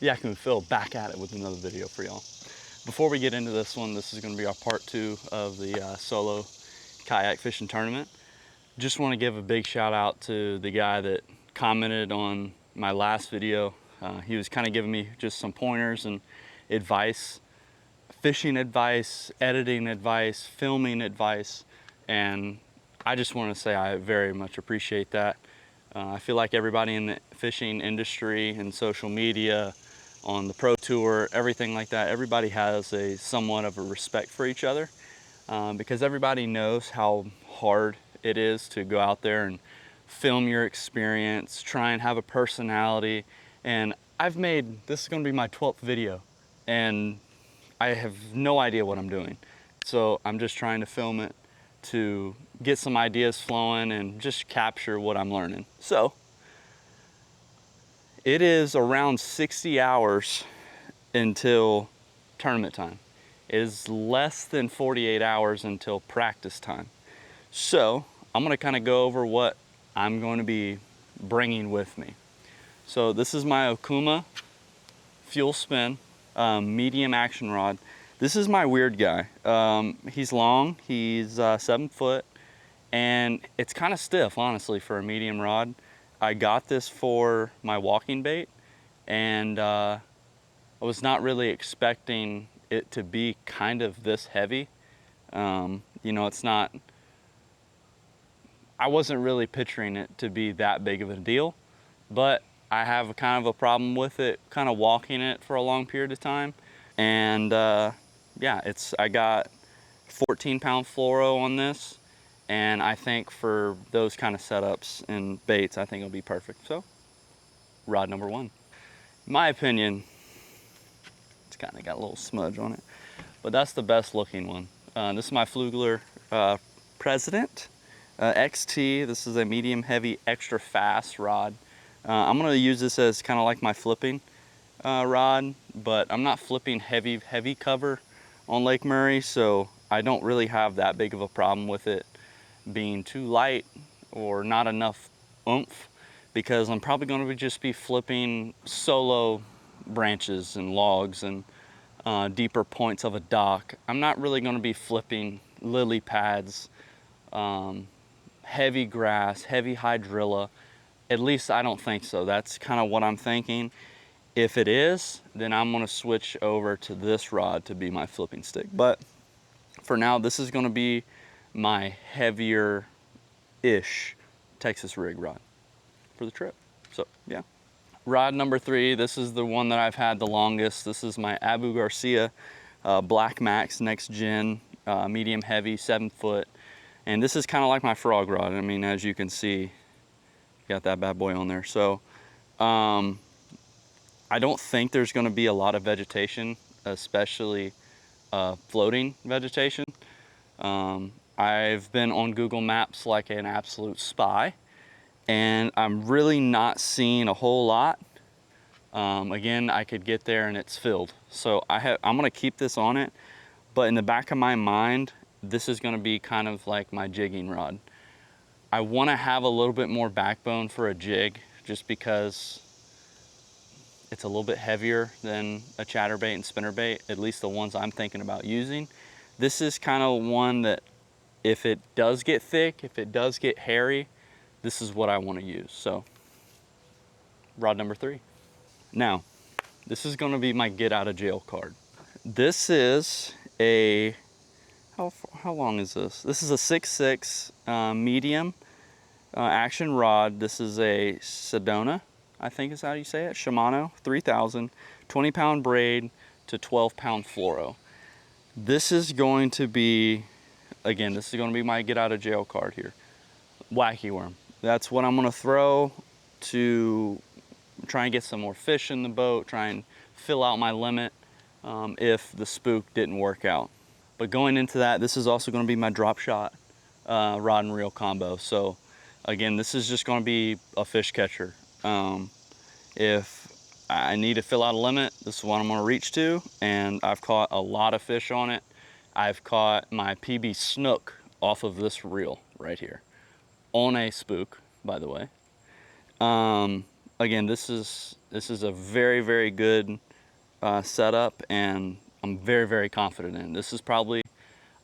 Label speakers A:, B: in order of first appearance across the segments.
A: Yak and Phil back at it with another video for y'all. Before we get into this one, this is going to be our part 2 of the solo kayak fishing tournament. Just want to give a big shout out to the guy that commented on my last video. He was kind of giving me just some pointers and advice, fishing advice, editing advice, filming advice, and I just want to say I very much appreciate that. I feel like everybody in the fishing industry and social media, on the pro tour, everything like that, everybody has a somewhat of a respect for each other because everybody knows how hard it is to go out there and film your experience, try and have a personality. And this is going to be my 12th video, and I have no idea what I'm doing. So I'm just trying to film it to get some ideas flowing and just capture what I'm learning. So it is around 60 hours until tournament time. It is less than 48 hours until practice time. So I'm gonna kind of go over what I'm going to be bringing with me. So this is my Okuma fuel spin medium action rod. This is my weird guy. He's long, he's 7 foot, and it's kind of stiff, honestly, for a medium rod. I got this for my walking bait, and I was not really expecting it to be kind of this heavy. You know, it's not, I wasn't really picturing it to be that big of a deal, but I have kind of a problem with it, kind of walking it for a long period of time. And yeah, I got 14-pound fluoro on this, and I think for those kind of setups and baits, I think it'll be perfect. So, rod number 1. In my opinion, it's kind of got a little smudge on it, but that's the best looking one. This is my Flugler President XT. This is a medium heavy extra fast rod. I'm gonna use this as kind of like my flipping rod, but I'm not flipping heavy cover on Lake Murray, so I don't really have that big of a problem with it being too light or not enough oomph, because I'm probably going to just be flipping solo branches and logs and deeper points of a dock. I'm not really going to be flipping lily pads, heavy grass, heavy hydrilla. At least I don't think so. That's kind of what I'm thinking. If it is, then I'm going to switch over to this rod to be my flipping stick. But for now, this is going to be my heavier-ish Texas rig rod for the trip. So yeah. Rod number 3, this is the one that I've had the longest. This is my Abu Garcia Black Max Next Gen medium heavy 7 foot. And this is kind of like my frog rod. I mean, as you can see, got that bad boy on there. So I don't think there's going to be a lot of vegetation, especially floating vegetation. I've been on Google Maps like an absolute spy, and I'm really not seeing a whole lot. Again, I could get there and it's filled. So I'm going to keep this on it, but in the back of my mind, this is going to be kind of like my jigging rod. I want to have a little bit more backbone for a jig, just because it's a little bit heavier than a chatterbait and spinnerbait, at least the ones I'm thinking about using. This is kind of one that if it does get thick, if it does get hairy, this is what I want to use. So, rod number 3. Now, this is going to be my get out of jail card. This is a, how long is this? This is a 6'6" medium action rod. This is a Sedona, I think is how you say it, Shimano 3000, 20-pound braid to 12-pound fluoro. This is going to be, again, this is going to be my get out of jail card here. Wacky worm. That's what I'm going to throw to try and get some more fish in the boat, try and fill out my limit if the spook didn't work out. But going into that, this is also going to be my drop shot rod and reel combo. So again, this is just going to be a fish catcher. If I need to fill out a limit, this is what I'm going to reach to, and I've caught a lot of fish on it. I've caught my PB snook off of this reel right here on a spook, by the way. again, this is a very, very good setup, and I'm very, very confident in. This is probably,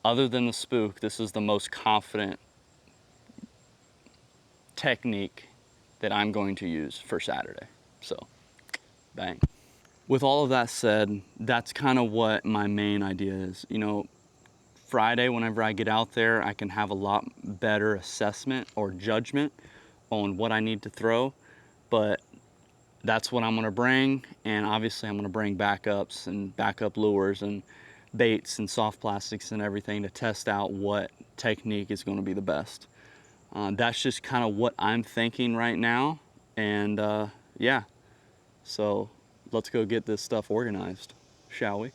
A: other than the spook, this is the most confident technique that I'm going to use for Saturday. So, bang. With all of that said, that's kind of what my main idea is. You know, Friday, whenever I get out there, I can have a lot better assessment or judgment on what I need to throw, but that's what I'm gonna bring, and obviously I'm gonna bring backups and backup lures and baits and soft plastics and everything to test out what technique is gonna be the best. That's just kind of what I'm thinking right now, and yeah, so let's go get this stuff organized, shall we? It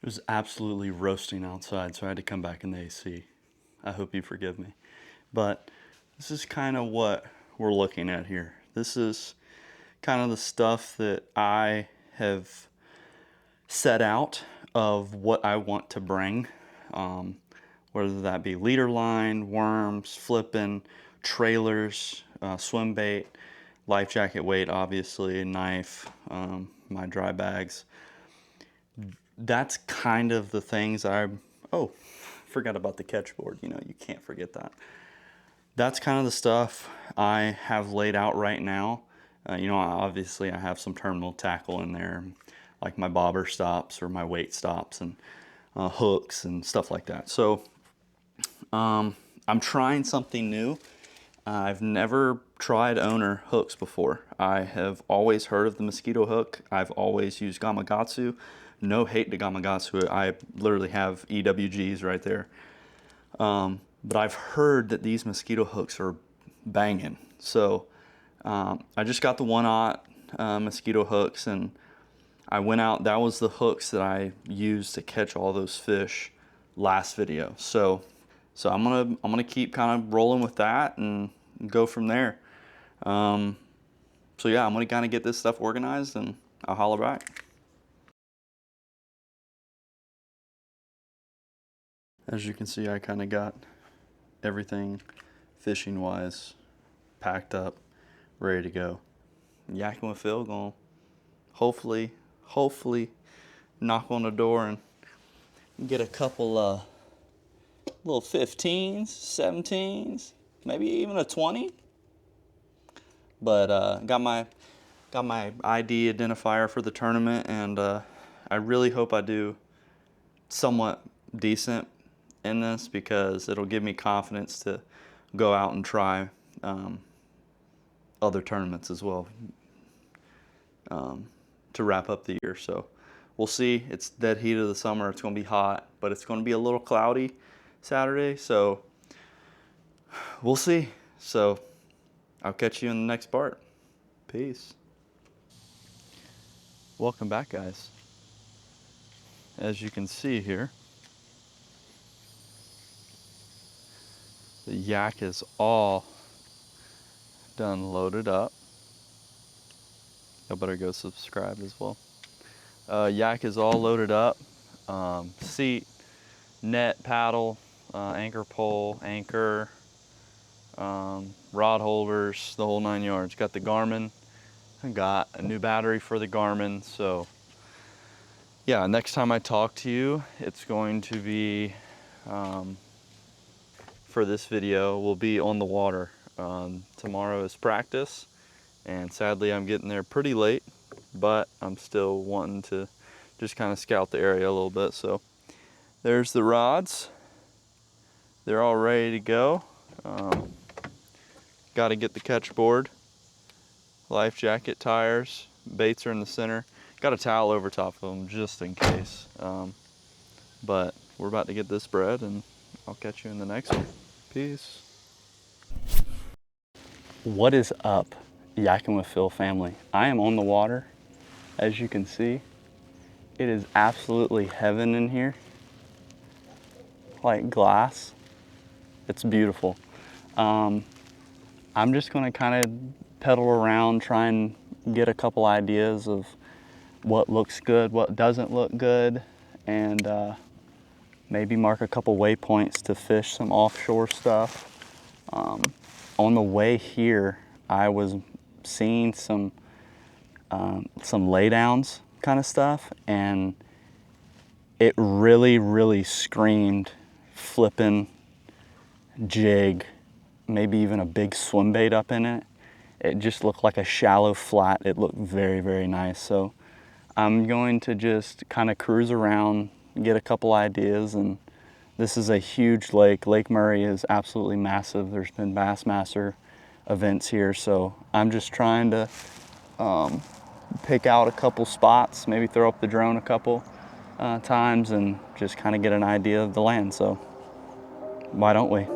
A: was absolutely roasting outside, so I had to come back in the AC. I hope you forgive me. But this is kind of what we're looking at here. This is kind of the stuff that I have set out of what I want to bring, whether that be leader line, worms, flipping, trailers, swim bait, life jacket weight, obviously, knife, my dry bags. That's kind of the things oh, forgot about the catch board. You know, you can't forget that. That's kind of the stuff I have laid out right now. You know, obviously I have some terminal tackle in there, like my bobber stops or my weight stops and hooks and stuff like that. So I'm trying something new. I've never tried owner hooks before. I have always heard of the mosquito hook. I've always used Gamakatsu. No hate to Gamakatsu. I literally have EWGs right there. But I've heard that these mosquito hooks are banging. So I just got the 1/0 mosquito hooks, and I went out. That was the hooks that I used to catch all those fish last video. So I'm gonna keep kind of rolling with that and go from there. So yeah, I'm gonna kind of get this stuff organized, and I'll holler back. As you can see, I kind of got everything fishing wise packed up, ready to go. Yakking with Phil, gonna hopefully knock on the door and get a couple little 15s, 17s, maybe even a 20. But got my ID identifier for the tournament, and I really hope I do somewhat decent in this, because it'll give me confidence to go out and try other tournaments as well, to wrap up the year. So we'll see. It's dead heat of the summer. It's going to be hot, but it's going to be a little cloudy Saturday, so we'll see. So I'll catch you in the next part. Peace. Welcome back, guys. As you can see here, the yak is all done loaded up. I better go subscribe as well. Yak is all loaded up. Seat, net, paddle, anchor pole, anchor, rod holders, the whole 9 yards. Got the Garmin. I got a new battery for the Garmin. So yeah, next time I talk to you, it's going to be, for this video, we'll be on the water. Tomorrow is practice, and sadly I'm getting there pretty late, but I'm still wanting to just kind of scout the area a little bit. So there's the rods. They're all ready to go. Got to get the catch board, life jacket, tires, baits are in the center. Got a towel over top of them just in case. But we're about to get this bread, and I'll catch you in the next one. Peace. What is up, Yakking with Phil family? I am on the water. As you can see, it is absolutely heaven in here. Like glass. It's beautiful. I'm just gonna kind of pedal around, try and get a couple ideas of what looks good, what doesn't look good, and maybe mark a couple waypoints to fish some offshore stuff. On the way here, I was seeing some laydowns kind of stuff, and it really screamed flipping jig, maybe even a big swim bait up in it. It just looked like a shallow flat. It looked very nice. So I'm going to just kind of cruise around, get a couple ideas. And this is a huge lake. Lake Murray is absolutely massive. There's been Bassmaster events here, so I'm just trying to pick out a couple spots, maybe throw up the drone a couple times and just kind of get an idea of the land. So why don't we?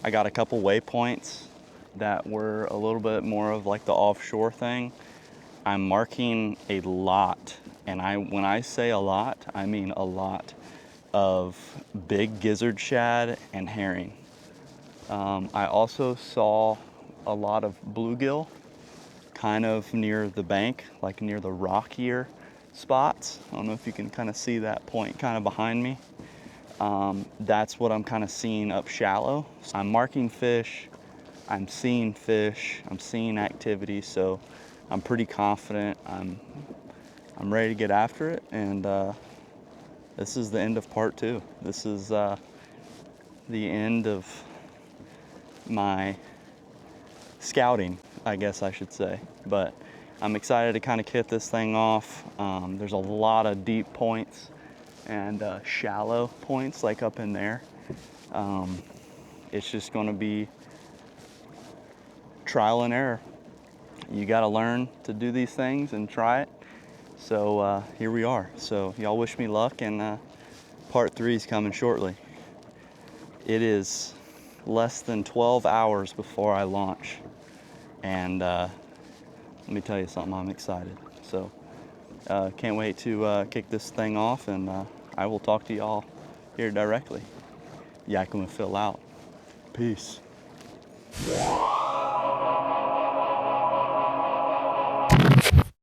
A: I got a couple waypoints that were a little bit more of like the offshore thing. I'm marking a lot, and when I say a lot, I mean a lot of big gizzard shad and herring. I also saw a lot of bluegill kind of near the bank, like near the rockier spots. I don't know if you can kind of see that point kind of behind me. That's what I'm kind of seeing up shallow. So I'm marking fish, I'm seeing activity, so I'm pretty confident. I'm ready to get after it, and this is the end of part 2. This is the end of my scouting, I guess I should say. But I'm excited to kind of kick this thing off. There's a lot of deep points and shallow points like up in there. It's just going to be trial and error. You got to learn to do these things and try it. So here we are. So y'all wish me luck, and part 3 is coming shortly. It is less than 12 hours before I launch, and let me tell you something, I'm excited. So can't wait to kick this thing off, and I will talk to y'all here directly. Yakking with Phil out. Peace.